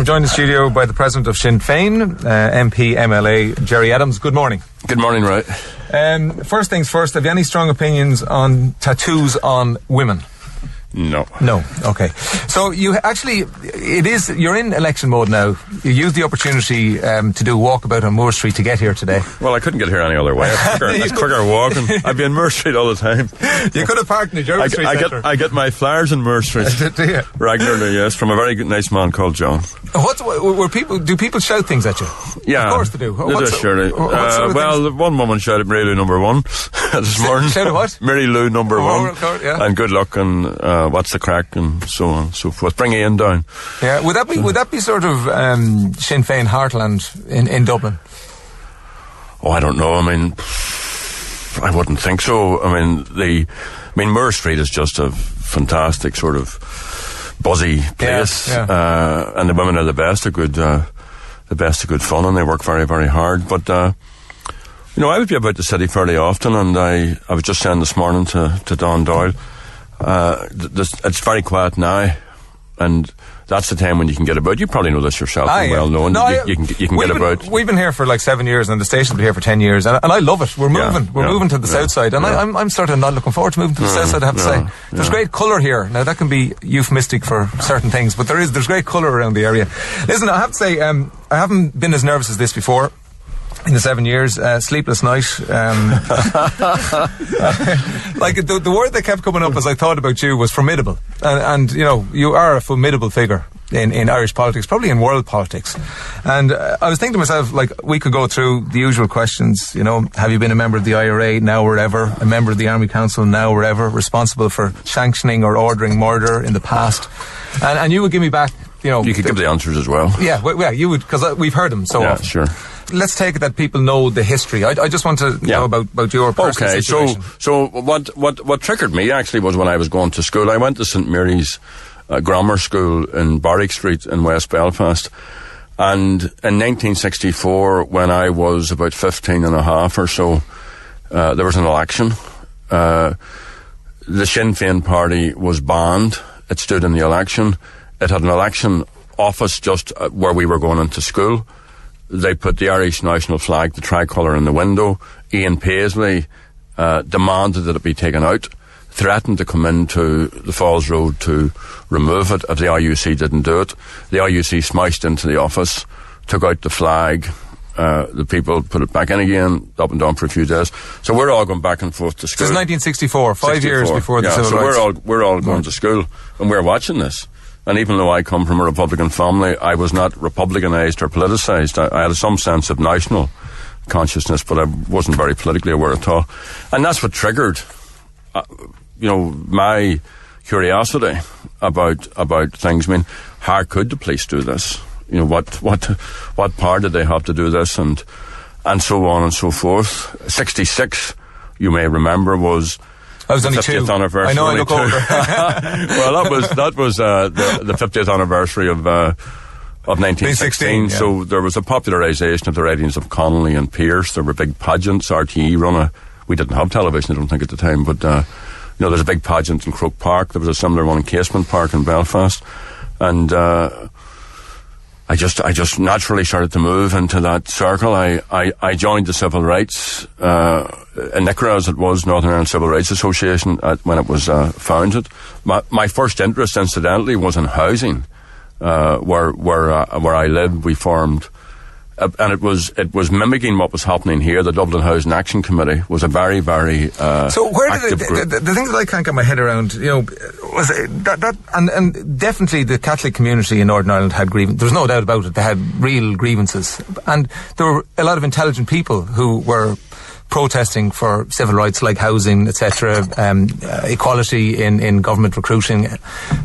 joined in the studio by the President of Sinn Féin, MP MLA Gerry Adams. Good morning. Good morning, right. First things first, have you any strong opinions on tattoos on women? No. No, okay. So you're in election mode now. You used the opportunity to do a walkabout on Moore Street to get here today. Well, I couldn't get here any other way. It's quicker walking. I'd be in Moore Street all the time. You could have parked in the German Street Centre. I get my flyers in Moore Street. Do you? Regularly, yes, from a very nice man called John. Do people shout things at you? Yeah. Of course they do. They do, surely. One woman shouted Mary Lou number 1 this morning. Shouted what? Mary Lou number 1. Yeah. And good luck and what's the crack and so on and so forth. Bring Ian down. Yeah. Would that be sort of Sinn Féin heartland in Dublin? Oh, I don't know. I mean, I wouldn't think so. I mean, Moore Street is just a fantastic sort of buzzy place. Yeah. And the women are the best of good fun, and they work very, very hard. But I would be about the city fairly often, and I was just saying this morning to Don Doyle, it's very quiet now, and that's the time when you can get about. You probably know this yourself, well known. You can get about. We've been here for like 7 years, and the station's been here for 10 years, and I love it. We're moving. We're moving to the south side, and I'm sort of not looking forward to moving to the south side, I have to say. There's great colour here. Now, that can be euphemistic for certain things, but there's great colour around the area. Listen, I have to say, I haven't been as nervous as this before. In the 7 years, sleepless night. Like the word that kept coming up as I thought about you was formidable, and you are a formidable figure in Irish politics, probably in world politics. And I was thinking to myself, like, we could go through the usual questions. Have you been a member of the IRA now or ever? A member of the Army Council now or ever? Responsible for sanctioning or ordering murder in the past? And you would give me back. You could give the answers as well. Yeah, you would, because we've heard them so often. Sure. Let's take it that people know the history. I just want to know about your personal situation. So what triggered me actually was when I was going to school. I went to St Mary's Grammar School in Barrack Street in West Belfast, and in 1964, when I was about 15 and a half or so, there was an election. The Sinn Féin party was banned. It stood in the election. It had an election office just where we were going into school. They put the Irish national flag, the tricolour, in the window. Ian Paisley demanded that it be taken out, threatened to come into the Falls Road to remove it if the IUC didn't do it. The IUC smashed into the office, took out the flag. The people put it back in again, up and down for a few days. So we're all going back and forth to school. This is 1964, 5 years before the civil rights. So we're all going to school, and we're watching this. And even though I come from a Republican family, I was not Republicanised or politicised. I had some sense of national consciousness, but I wasn't very politically aware at all. And that's what triggered, my curiosity about things. I mean, how could the police do this? What part did they have to do this, and so on and so forth. 66, you may remember, was. I was only 50th 2. anniversary. I know, I look older. Well, that was the 50th anniversary of 1916. So there was a popularisation of the writings of Connolly and Pearse. There were big pageants. RTE we didn't have television, I don't think, at the time, but there's a big pageant in Croke Park. There was a similar one in Casement Park in Belfast, and I just naturally started to move into that circle. I joined the civil rights NICRA, as it was, Northern Ireland Civil Rights Association, when it was founded. My first interest, incidentally, was in housing, where I lived. We formed, and it was mimicking what was happening here. The Dublin Housing Action Committee was a very, very so where did active group. The thing that I can't get my head around, was that and definitely the Catholic community in Northern Ireland had grievances. There's no doubt about it. They had real grievances, and there were a lot of intelligent people who were protesting for civil rights like housing, etc., equality in government recruiting.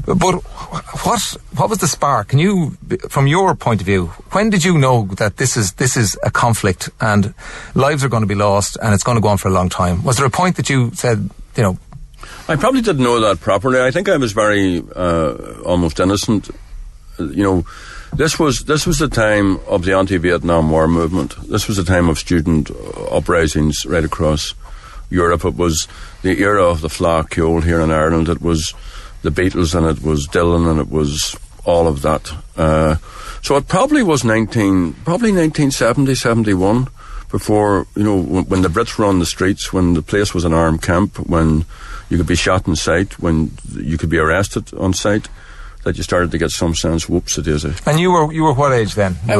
But what was the spark? Can you, from your point of view, when did you know that this is a conflict and lives are going to be lost and it's going to go on for a long time? Was there a point that you said, I probably didn't know that properly. I think I was very almost innocent. This was the time of the anti-Vietnam War movement. This was the time of student uprisings right across Europe. It was the era of the Fleadh Cheoil here in Ireland. It was the Beatles, and it was Dylan, and it was all of that. So it probably was 1970, 71, before, when the Brits were on the streets, when the place was an armed camp, when you could be shot on sight, when you could be arrested on sight, that you started to get some sense, whoops, it is. And you were what age then? I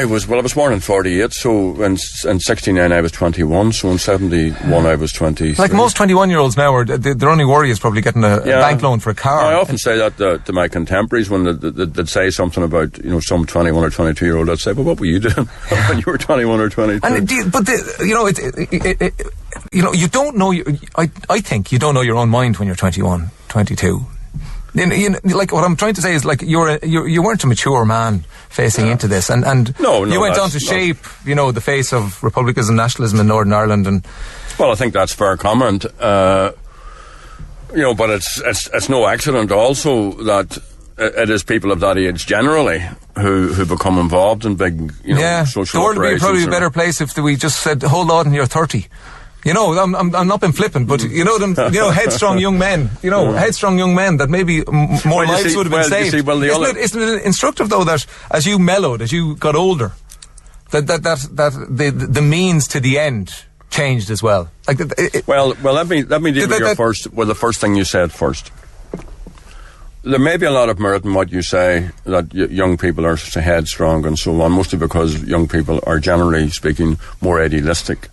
was born in 48, so in 69 I was 21, so in 71 I was 20. Like most 21-year-olds now, their only worry is probably getting a bank loan for a car. I often say that to my contemporaries when they'd say something about, some 21 or 22-year-old, I'd say, well, what were you doing when you were 21 or 22? And you don't know, I think you don't know your own mind when you're 21, 22. Like what I'm trying to say is, like, you weren't a mature man facing into this, and you went on to shape, the face of republicanism, nationalism in Northern Ireland, and well, I think that's fair comment. But it's no accident also that it is people of that age generally who become involved in big, social the world would be operations. probably a better place if we just said, hold on, you're 30. I'm not being flippant, but headstrong young men, headstrong young men that maybe more lives would have been saved. Isn't it instructive though that as you mellowed, as you got older, that the means to the end changed as well? Let me deal with the first thing you said first. There may be a lot of merit in what you say, that young people are headstrong and so on, mostly because young people are, generally speaking, more idealistic.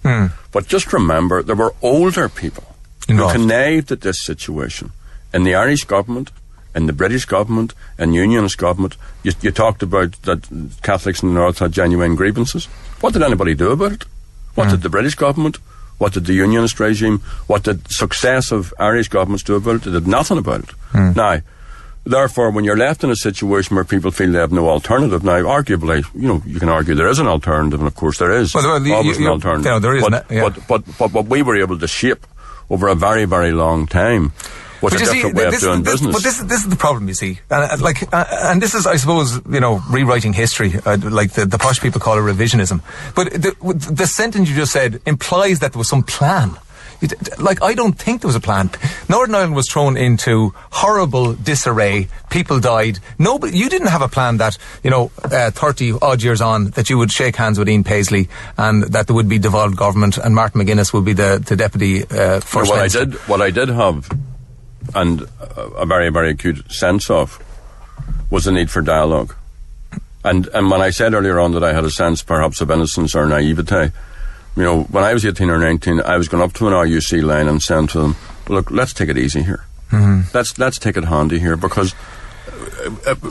But just remember, there were older people who connived at this situation. In the Irish government, in the British government, in Unionist government, you talked about that Catholics in the North had genuine grievances. What did anybody do about it? What did the British government? What did the Unionist regime? What did successive Irish governments do about it? They did nothing about it. Now, therefore, when you're left in a situation where people feel they have no alternative, now, arguably, you can argue there is an alternative, and of course there is always an alternative. There is but what we were able to shape over a very, very long time was a different way of doing business. But this is the problem, you see. And this is, I suppose, rewriting history, like the posh people call it revisionism. But the sentence you just said implies that there was some plan. I don't think there was a plan. Northern Ireland was thrown into horrible disarray. People died. You didn't have a plan that, 30 odd years on, that you would shake hands with Ian Paisley and that there would be devolved government and Martin McGuinness would be the deputy first minister. What I did have, and a very, very acute sense of, was the need for dialogue. And when I said earlier on that I had a sense perhaps of innocence or naivete, when I was 18 or 19, I was going up to an RUC line and saying to them, look, let's take it easy here. Let's take it handy here, because...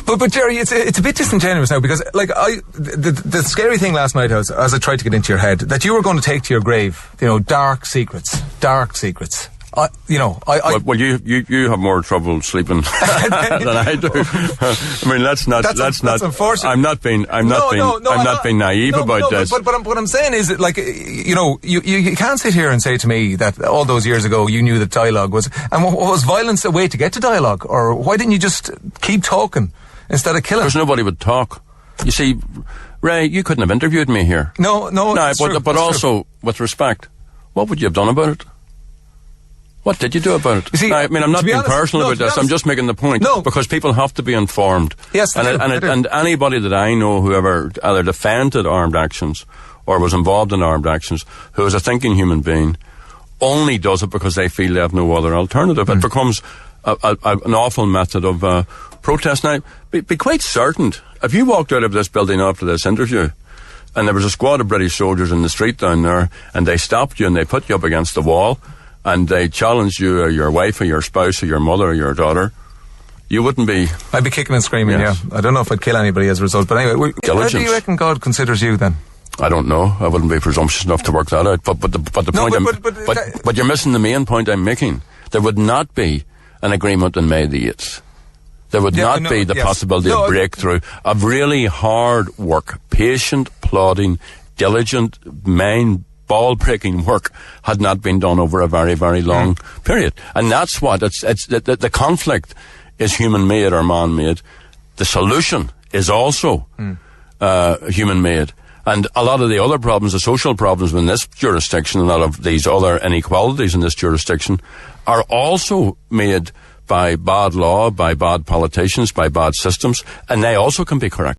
But Gerry, it's a bit disingenuous now, because the scary thing last night was, as I tried to get into your head, that you were going to take to your grave, dark secrets. Well, you have more trouble sleeping than I do. I mean, that's unfortunate. I'm not being naive about this. But what I'm saying is that, you can't sit here and say to me that all those years ago you knew that dialogue was, and was violence a way to get to dialogue, or why didn't you just keep talking instead of killing? Because nobody would talk. You see, Ray, you couldn't have interviewed me here. No. But also, with respect, what would you have done about it? What did you do about it? You see, I'm not being personal about this. I'm just making the point. No. Because people have to be informed. Yes, and anybody that I know who ever either defended armed actions or was involved in armed actions, who is a thinking human being, only does it because they feel they have no other alternative. It becomes an awful method of protest. Now, be quite certain, if you walked out of this building after this interview and there was a squad of British soldiers in the street down there and they stopped you and they put you up against the wall and they challenged you or your wife or your spouse or your mother or your daughter, you wouldn't be... I'd be kicking and screaming, yes. I don't know if I'd kill anybody as a result, but anyway, how do you reckon God considers you then? I don't know. I wouldn't be presumptuous enough to work that out. But you're missing the main point I'm making. There would not be an agreement on May the 8th. There would not be the possibility of breakthrough, of really hard work, patient, plodding, diligent, ball-breaking work had not been done over a very, very long period. And that's what, the conflict is human-made or man-made. The solution is also human-made. And a lot of the other problems, the social problems in this jurisdiction, a lot of these other inequalities in this jurisdiction, are also made by bad law, by bad politicians, by bad systems, and they also can be corrected.